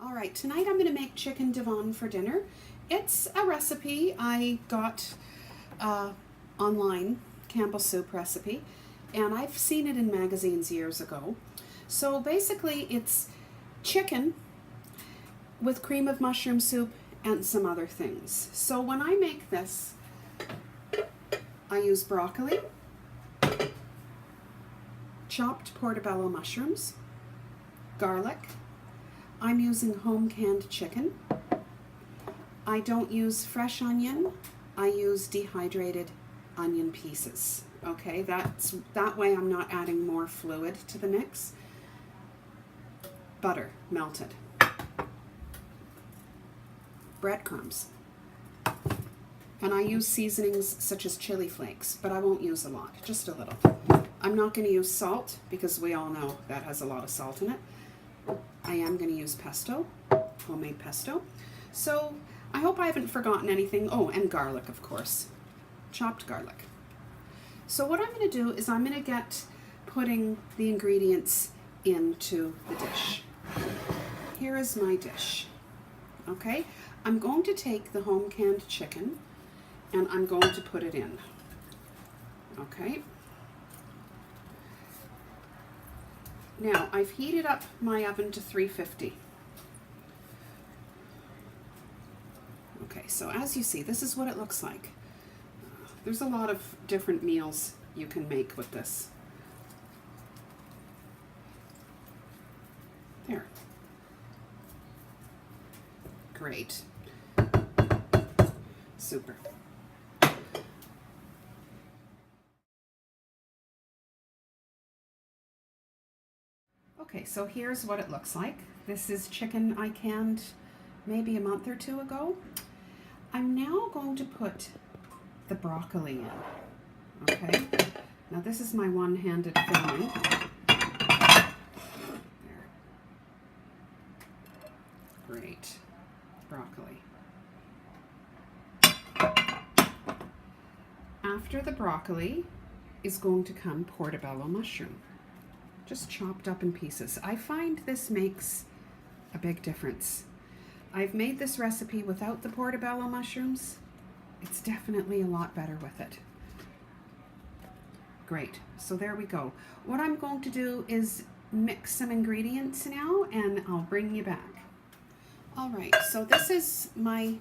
All right, tonight I'm going to make chicken Divan for dinner. It's a recipe I got online, Campbell soup recipe, and I've seen it in magazines years ago. So basically it's chicken with cream of mushroom soup and some other things. So when I make this, I use broccoli, chopped portobello mushrooms, garlic. I'm using home canned chicken. I don't use fresh onion. I use dehydrated onion pieces. Okay, that way I'm not adding more fluid to the mix. Butter, melted. Breadcrumbs. And I use seasonings such as chili flakes, but I won't use a lot, just a little. I'm not going to use salt because we all know that has a lot of salt in it. I am going to use pesto, homemade pesto. So I hope I haven't forgotten anything. Oh, and garlic, of course. Chopped garlic. So what I'm going to do is I'm going to get putting the ingredients into the dish. Here is my dish. Okay, I'm going to take the home canned chicken and I'm going to put it in. Okay. Now, I've heated up my oven to 350. Okay, so as you see, this is what it looks like. There's a lot of different meals you can make with this. There. Great. Super. Okay, so here's what it looks like. This is chicken I canned maybe a month or two ago. I'm now going to put the broccoli in. Okay, now this is my one-handed filming. There. Great. Broccoli. After the broccoli is going to come portobello mushroom. Just chopped up in pieces. I find this makes a big difference. I've made this recipe without the portobello mushrooms. It's definitely a lot better with it. Great, so there we go. What I'm going to do is mix some ingredients now and I'll bring you back. All right, so this is my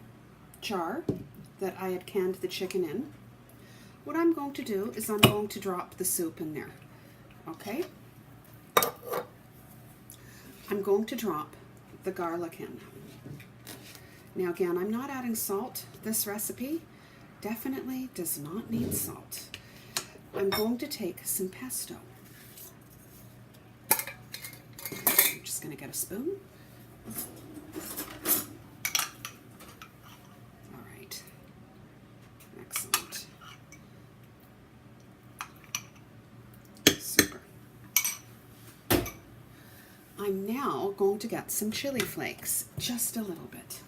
jar that I had canned the chicken in. What I'm going to do is I'm going to drop the soup in there, okay? I'm going to drop the garlic in. Now again, I'm not adding salt. This recipe definitely does not need salt. I'm going to take some pesto. I'm just going to get a spoon. All right. Excellent. Super. I'm now going to get some chili flakes, just a little bit.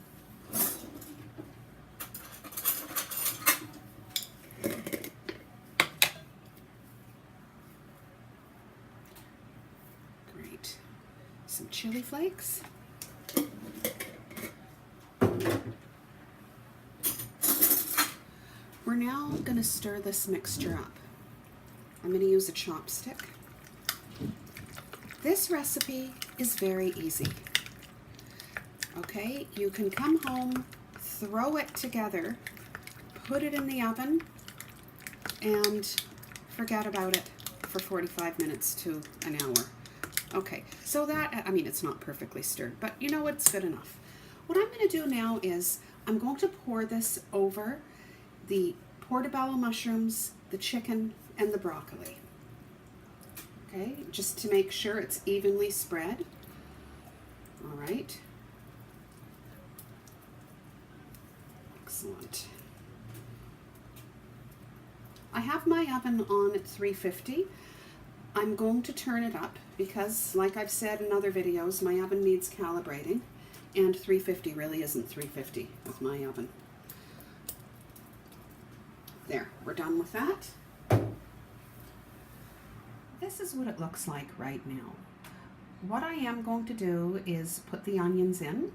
Great. Some chili flakes. We're now going to stir this mixture up. I'm going to use a chopstick. This recipe is very easy. Okay, you can come home, throw it together, put it in the oven, and forget about it for 45 minutes to an hour. Okay, so that, I mean, it's not perfectly stirred, but you know, it's good enough. What I'm going to do now is I'm going to pour this over the portobello mushrooms, the chicken, and the broccoli. Okay, just to make sure it's evenly spread. All right. Excellent. I have my oven on at 350. I'm going to turn it up because, like I've said in other videos, my oven needs calibrating, and 350 really isn't 350 with my oven. There, we're done with that. This is what it looks like right now. what I am going to do is put the onions in.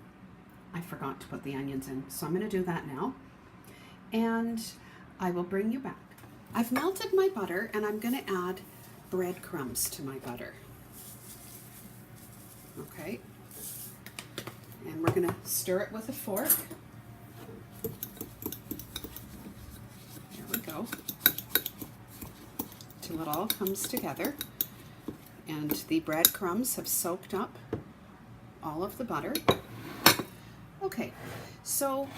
I forgot to put the onions in, so I'm going to do that now. And I will bring you back. I've melted my butter and I'm going to add breadcrumbs to my butter. Okay. And we're going to stir it with a fork. There we go. Till it all comes together. And the breadcrumbs have soaked up all of the butter. Okay, so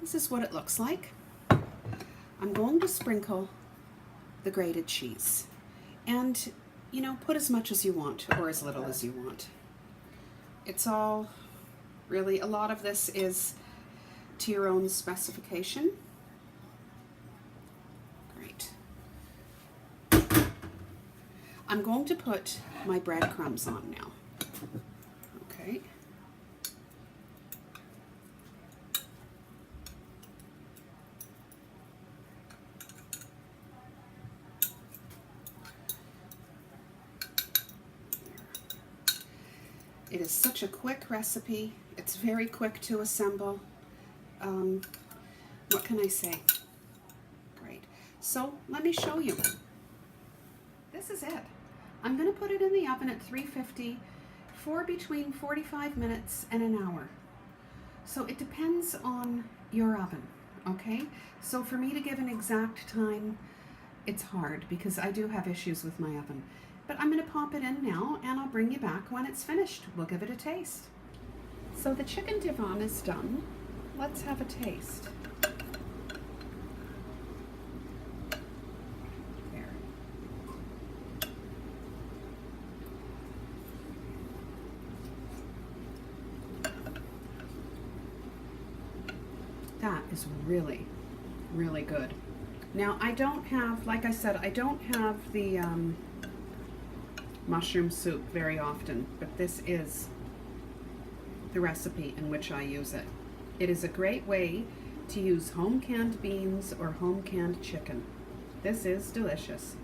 this is what it looks like. I'm going to sprinkle the grated cheese. And, you know, put as much as you want or as little as you want. It's all really, a lot of this is to your own specification. Great. I'm going to put my breadcrumbs on now. Okay. It is such a quick recipe. It's very quick to assemble. What can I say? Great. So let me show you. This is it. I'm going to put it in the oven at 350 for between 45 minutes and an hour. So it depends on your oven, okay? So for me to give an exact time, it's hard because I do have issues with my oven. But I'm going to pop it in now and I'll bring you back when it's finished. We'll give it a taste. So the chicken divan is done. Let's have a taste. There. That is really, really good. Now I don't have, like I said, I don't have the mushroom soup very often, but this is the recipe in which I use it. It is a great way to use home canned beans or home canned chicken. This is delicious.